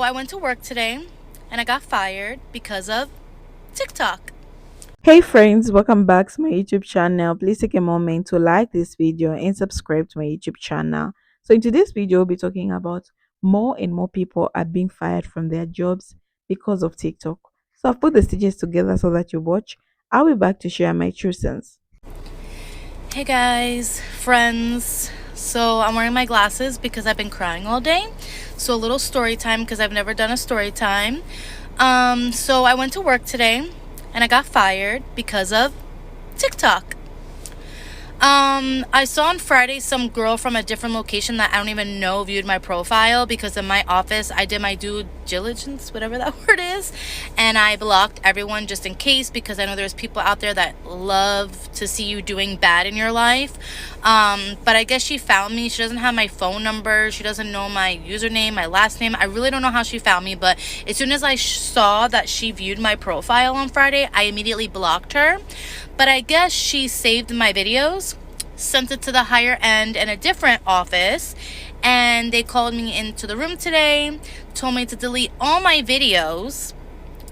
I went to work today and I got fired because of TikTok. Hey friends, welcome back to my YouTube channel. Please take a moment to like this video and subscribe to my YouTube channel. So in today's video, we'll be talking about more and more people are being fired from their jobs because of TikTok. So I've put the stages together so that you watch. I'll be back to share my true sense. Hey guys, friends. So I'm wearing my glasses because I've been crying all day. So a little story time because I've never done a story time. So I went to work today and I got fired because of TikTok. I saw on Friday some girl from a different location that I don't even know viewed my profile because in my office I did my due diligence, whatever that word is, and I blocked everyone just in case because I know there's people out there that love to see you doing bad in your life. But I guess she found me. She doesn't have my phone number. She doesn't know my username, my last name. I really don't know how she found me, but as soon as I saw that she viewed my profile on Friday, I immediately blocked her. But I guess she saved my videos, sent it to the higher end in a different office, and they called me into the room today, told me to delete all my videos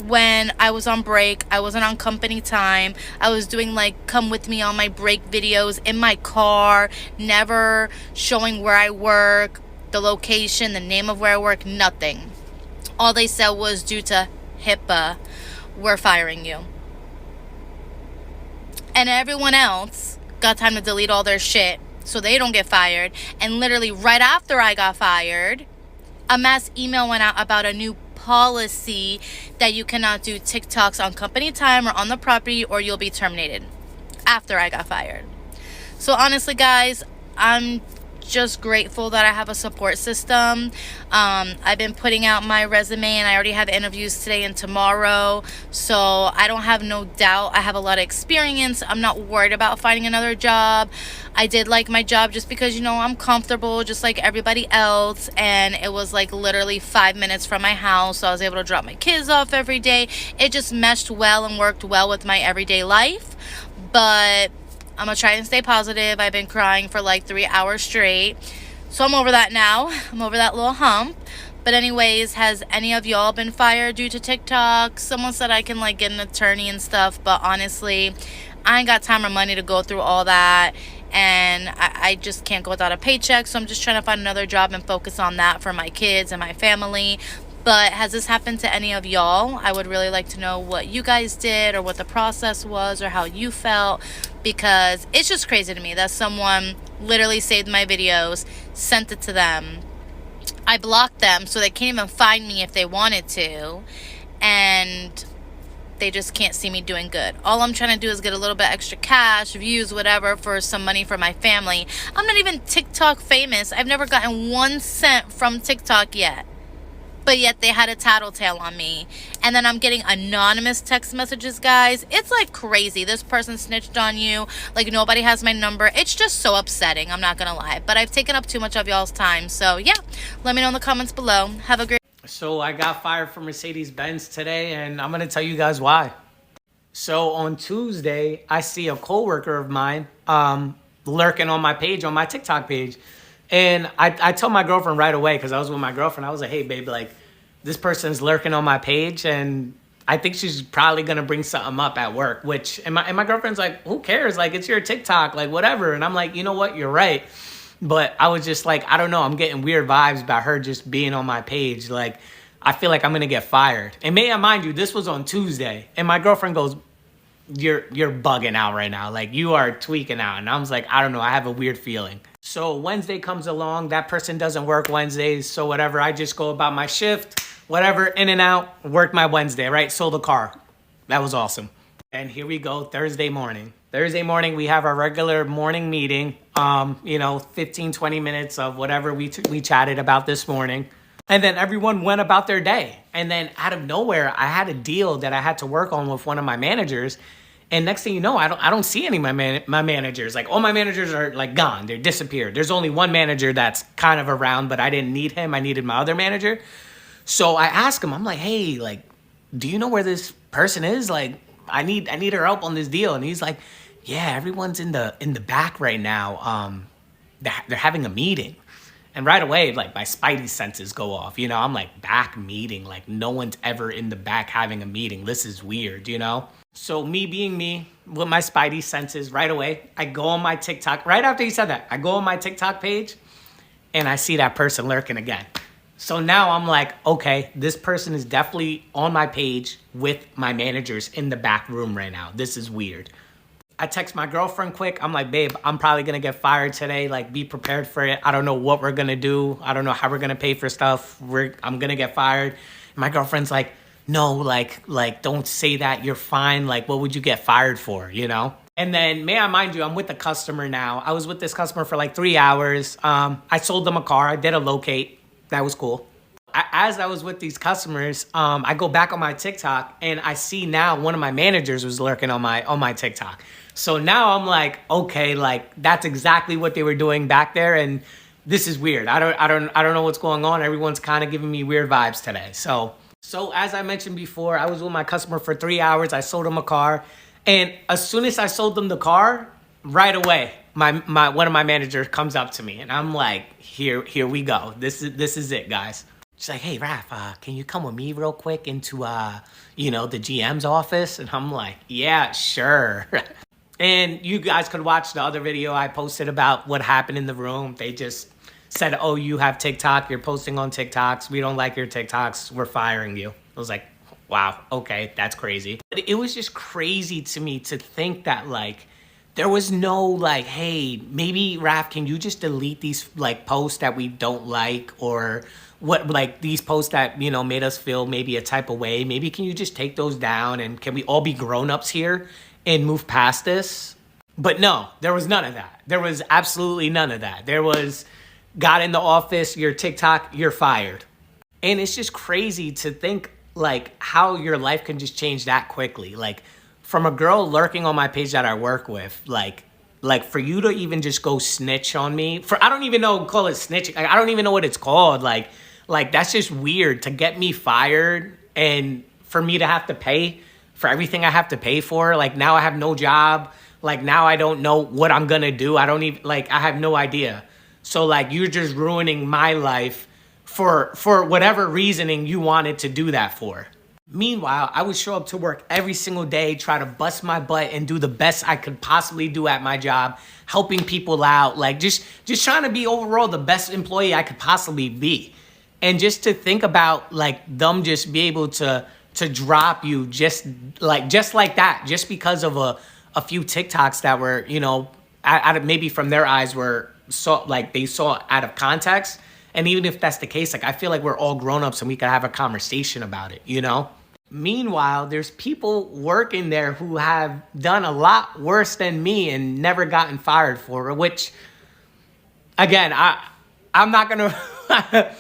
when I was on break. I wasn't on company time. I was doing like come with me on my break videos in my car, never showing where I work, the location, the name of where I work, nothing. All they said was due to HIPAA, we're firing you. And everyone else got time to delete all their shit so they don't get fired. And literally right after I got fired, a mass email went out about a new policy that you cannot do TikToks on company time or on the property or you'll be terminated after I got fired. So honestly, guys, I'm just grateful that I have a support system. I've been putting out my resume and I already have interviews today and tomorrow. So I don't have no doubt. I have a lot of experience. I'm not worried about finding another job. I did like my job just because, I'm comfortable just like everybody else. And it was like literally 5 minutes from my house. So I was able to drop my kids off every day. It just meshed well and worked well with my everyday life. But I'm gonna try and stay positive. I've been crying for like 3 hours straight. So I'm over that now. I'm over that little hump. But anyways, has any of y'all been fired due to TikTok? Someone said I can like get an attorney and stuff, but honestly, I ain't got time or money to go through all that. And I just can't go without a paycheck. So I'm just trying to find another job and focus on that for my kids and my family. But has this happened to any of y'all? I would really like to know what you guys did or what the process was or how you felt, because it's just crazy to me that someone literally saved my videos, sent it to them. I blocked them so they can't even find me if they wanted to, and they just can't see me doing good. All I'm trying to do is get a little bit extra cash, views, whatever, for some money for my family. I'm not even TikTok famous. I've never gotten 1 cent from TikTok yet. But yet they had a tattletale on me. And then I'm getting anonymous text messages, guys. It's like crazy. This person snitched on you. Like nobody has my number. It's just so upsetting. I'm not going to lie. But I've taken up too much of y'all's time. So yeah, let me know in the comments below. Have a great... So I got fired from Mercedes-Benz today, and I'm going to tell you guys why. So on Tuesday, I see a coworker of mine lurking on my page, on my TikTok page. And I told my girlfriend right away, because I was with my girlfriend. I was like, hey, babe, like, this person's lurking on my page, and I think she's probably going to bring something up at work, and my girlfriend's like, who cares? Like, it's your TikTok, like, whatever. And I'm like, you know what? You're right. But I was just like, I don't know. I'm getting weird vibes about her just being on my page. Like, I feel like I'm going to get fired. And may I mind you, this was on Tuesday. And my girlfriend goes, you're bugging out right now. Like, you are tweaking out. And I was like, I don't know. I have a weird feeling. So Wednesday comes along. That person doesn't work Wednesdays. So whatever. I just go about my shift, whatever, in and out, work my Wednesday, right? Sold a car. That was awesome. And here we go, Thursday morning. Thursday morning, we have our regular morning meeting. 15, 20 minutes of whatever we chatted about this morning. And then everyone went about their day. And then out of nowhere, I had a deal that I had to work on with one of my managers. And next thing you know, I don't see any of my managers. Like, all my managers are like gone. They're disappeared. There's only one manager that's kind of around, but I didn't need him. I needed my other manager. So I asked him, I'm like, hey, like, do you know where this person is? Like, I need her help on this deal. And he's like, yeah, everyone's in the back right now. They're having a meeting. And right away, like my spidey senses go off. I'm like, back meeting. Like no one's ever in the back having a meeting. This is weird. So me being me with my spidey senses, right away, I go on my TikTok. Right after he said that, I go on my TikTok page and I see that person lurking again. So now I'm like, okay, this person is definitely on my page with my managers in the back room right now. This is weird. I text my girlfriend quick. I'm like, babe, I'm probably going to get fired today. Like, be prepared for it. I don't know what we're going to do. I don't know how we're going to pay for stuff. I'm going to get fired. And my girlfriend's like, no, like, don't say that. You're fine. Like, what would you get fired for, And then, may I mind you, I'm with a customer now. I was with this customer for like 3 hours. I sold them a car. I did a locate. That was cool. As I was with these customers, I go back on my TikTok and I see now one of my managers was lurking on my TikTok. So now I'm like, okay, like that's exactly what they were doing back there, and this is weird. I don't know what's going on. Everyone's kind of giving me weird vibes today. So as I mentioned before, I was with my customer for 3 hours. I sold him a car, and as soon as I sold them the car, right away, my one of my managers comes up to me, and I'm like, here we go. This is it, guys. She's like, hey, Raph, can you come with me real quick into, the GM's office? And I'm like, yeah, sure. And you guys could watch the other video I posted about what happened in the room. They just said, oh, you have TikTok. You're posting on TikToks. We don't like your TikToks. We're firing you. I was like, wow, okay, that's crazy. But it was just crazy to me to think that, like, there was no, like, hey, maybe, Raph, can you just delete these, like, posts that we don't like, or what, like, these posts that, made us feel maybe a type of way. Maybe can you just take those down, and can we all be grown-ups here and move past this? But no, there was none of that. There was absolutely none of that. There was, got in the office, your TikTok, you're fired. And it's just crazy to think, like, how your life can just change that quickly. Like, from a girl lurking on my page that I work with, like for you to even just go snitch on me, I don't even know, call it snitching. Like, I don't even know what it's called. Like that's just weird to get me fired and for me to have to pay for everything I have to pay for. Like, now I have no job. Like, now I don't know what I'm gonna do. I don't even, like, I have no idea. So, like, you're just ruining my life for whatever reasoning you wanted to do that for. Meanwhile, I would show up to work every single day, try to bust my butt and do the best I could possibly do at my job, helping people out, like just trying to be overall the best employee I could possibly be. And just to think about, like, them just be able to drop you just like that, just because of a few TikToks that were, out of, maybe from their eyes were they saw out of context. And even if that's the case, like, I feel like we're all grown-ups and we could have a conversation about it, Meanwhile, there's people working there who have done a lot worse than me and never gotten fired for it, which, again, I'm not going to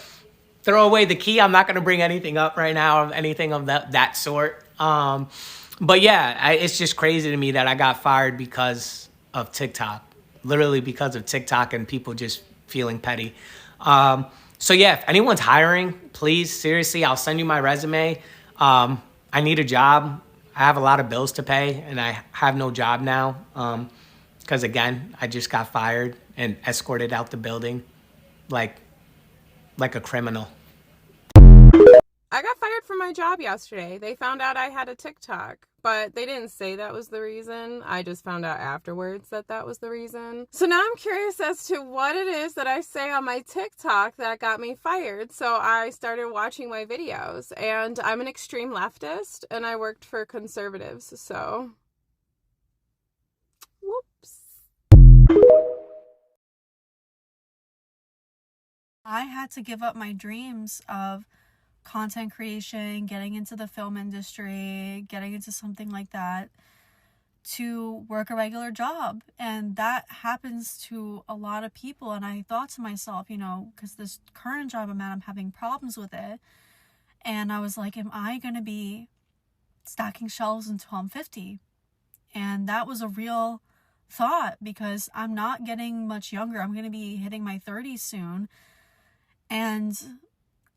throw away the key. I'm not going to bring anything up right now of anything of that sort. But yeah, it's just crazy to me that I got fired because of TikTok, literally because of TikTok and people just feeling petty. So yeah, if anyone's hiring, please, seriously, I'll send you my resume. I need a job. I have a lot of bills to pay and I have no job now. Cause again, I just got fired and escorted out the building like a criminal. I got fired from my job yesterday. They found out I had a TikTok, but they didn't say that was the reason. I just found out afterwards that was the reason. So now I'm curious as to what it is that I say on my TikTok that got me fired. So I started watching my videos, and I'm an extreme leftist and I worked for conservatives. So whoops. I had to give up my dreams of content creation, getting into the film industry, getting into something like that, to work a regular job. And that happens to a lot of people. And I thought to myself, because this current job I'm at, I'm having problems with it. And I was like, am I going to be stacking shelves until I'm 50? And that was a real thought, because I'm not getting much younger. I'm going to be hitting my 30s soon. And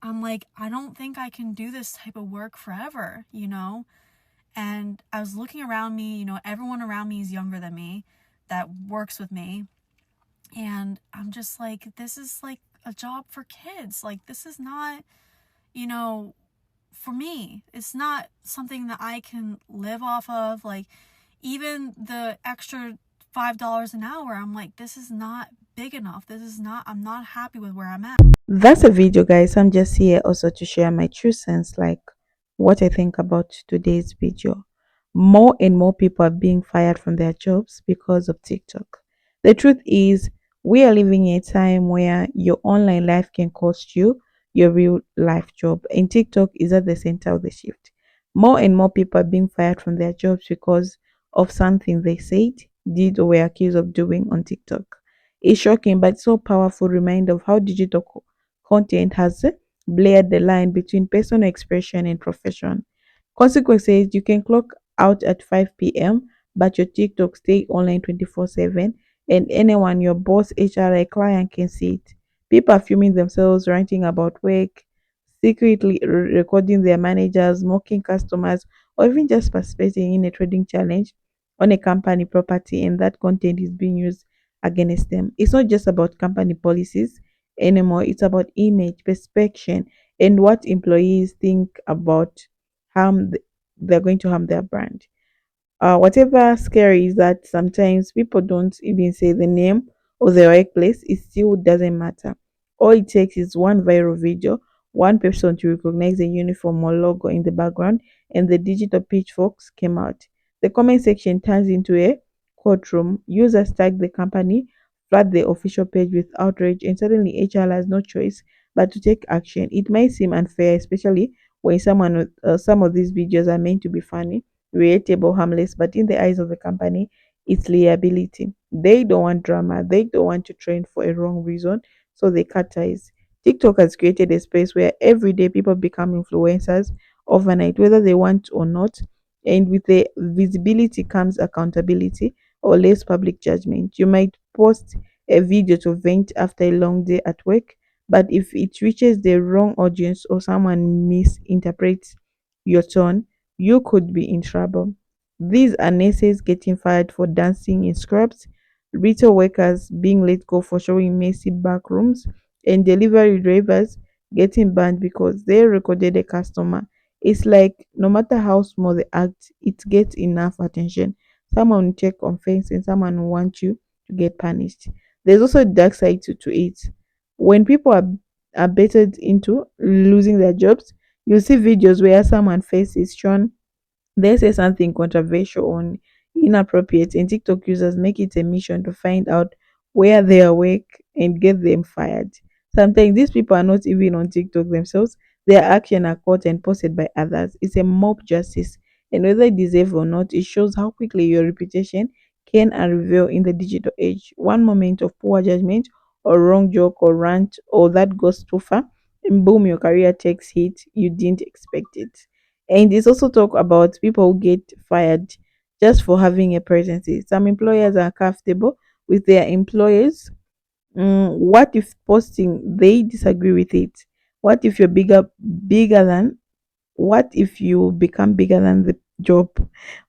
I'm like, I don't think I can do this type of work forever, And I was looking around me, everyone around me is younger than me that works with me. And I'm just like, this is like a job for kids. Like, this is not, you know, for me, it's not something that I can live off of. Like, even the extra $5 an hour, I'm like, this is not big enough. This is not, I'm not happy with where I'm at. That's a video, guys. I'm just here also to share my true sense, like what I think about today's video. More and more people are being fired from their jobs because of TikTok. The truth is, we are living in a time where your online life can cost you your real life job, and TikTok is at the center of the shift. More and more people are being fired from their jobs because of something they said, did, or were accused of doing on TikTok. It's shocking, but so powerful reminder of how digital content has blurred the line between personal expression and profession. Consequences, you can clock out at 5 p.m., but your TikTok stay online 24/7, and anyone, your boss, HR, or client can see it. People are filming themselves, ranting about work, secretly recording their managers, mocking customers, or even just participating in a trading challenge on a company property, and that content is being used against them. It's not just about company policies anymore, it's about image, perception, and what employees think about harm they're going to harm their brand. Whatever scary is that sometimes people don't even say the name of the workplace, it still doesn't matter. All it takes is one viral video, one person to recognize the uniform or logo in the background, and the digital pitchforks came out. The comment section turns into a courtroom. Users tag the company, flood the official page with outrage, and suddenly HR has no choice but to take action. It might seem unfair, especially when some of these videos are meant to be funny, relatable, harmless, but in the eyes of the company, it's liability. They don't want drama. They don't want to trend for a wrong reason, so they cut ties. TikTok has created a space where everyday people become influencers overnight, whether they want or not. And with the visibility comes accountability or less public judgment. You might post a video to vent after a long day at work, but if it reaches the wrong audience or someone misinterprets your tone, you could be in trouble. These are nurses getting fired for dancing in scrubs, retail workers being let go for showing messy back rooms, and delivery drivers getting banned because they recorded a customer. It's like no matter how small the act, it gets enough attention. Someone will take offense and someone will want you to get punished. There's also a dark side to it. When people are baited into losing their jobs, you see videos where someone faces shown they say something controversial or inappropriate, and TikTok users make it a mission to find out where they are weak and get them fired. Sometimes these people are not even on TikTok themselves, their action are caught and posted by others. It's a mob justice, and whether it deserves or not, it shows how quickly your reputation can unravel in the digital age. One moment of poor judgment or wrong joke or rant or that goes too far, and boom, your career takes hit you didn't expect it. And it's also talk about people who get fired just for having a presence. Some employers are comfortable with their employees. What if posting they disagree with it? What if you're bigger than what if you become bigger than the job?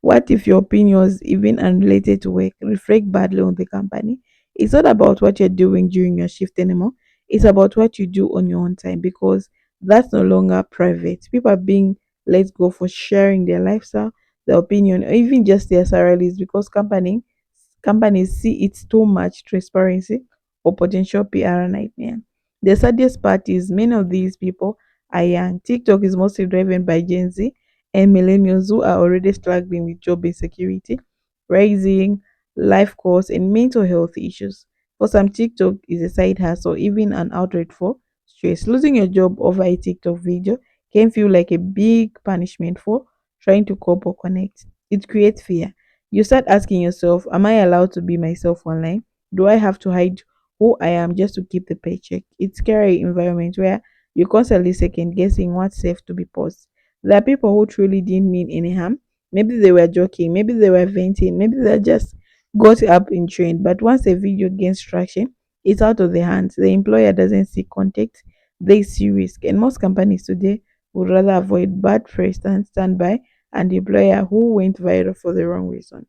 What if your opinions, even unrelated to work, reflect badly on the company? It's not about what you're doing during your shift anymore. It's about what you do on your own time because that's no longer private. People are being let go for sharing their lifestyle, their opinion, or even just their salaries because companies see it's too much transparency or potential PR nightmare. The saddest part is many of these people are young. TikTok is mostly driven by Gen Z and millennials who are already struggling with job insecurity, rising life costs, and mental health issues. For some, TikTok is a side hustle, even an outlet for stress. Losing your job over a TikTok video can feel like a big punishment for trying to cope or connect. It creates fear. You start asking yourself, am I allowed to be myself online? Do I have to hide who I am just to keep the paycheck? It's scary environment where you're constantly second guessing what's safe to be posted. There are people who truly didn't mean any harm. Maybe they were joking, maybe they were venting, maybe they just got up in trend. But once a video gains traction, it's out of their hands. The employer doesn't see context, they see risk. And most companies today would rather avoid bad press than stand by an employer who went viral for the wrong reason.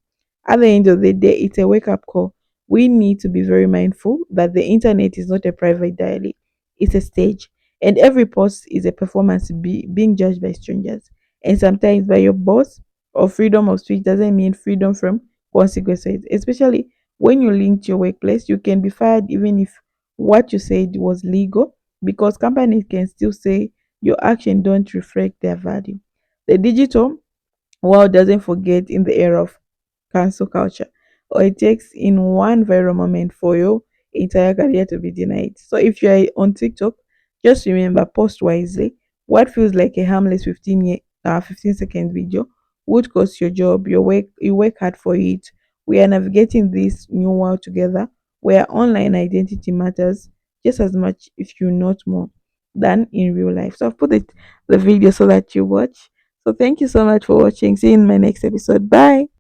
At the end of the day, it's a wake up call. We need to be very mindful that the internet is not a private diary. is a stage, and every post is a performance being judged by strangers, and sometimes by your boss. Or freedom of speech doesn't mean freedom from consequences, especially when you link to your workplace. You can be fired even if what you said was legal, because companies can still say your action don't reflect their value. The digital world doesn't forget in the era of cancel culture, or it takes in one viral moment for your entire career to be denied. So if you are on TikTok, just remember, post wisely. What feels like a harmless 15-second video would cost your job. You work hard for it. We are navigating this new world together, where online identity matters just as much, if you not more, than in real life. So I've put the video so that you watch. So thank you so much for watching. See you in my next episode. Bye.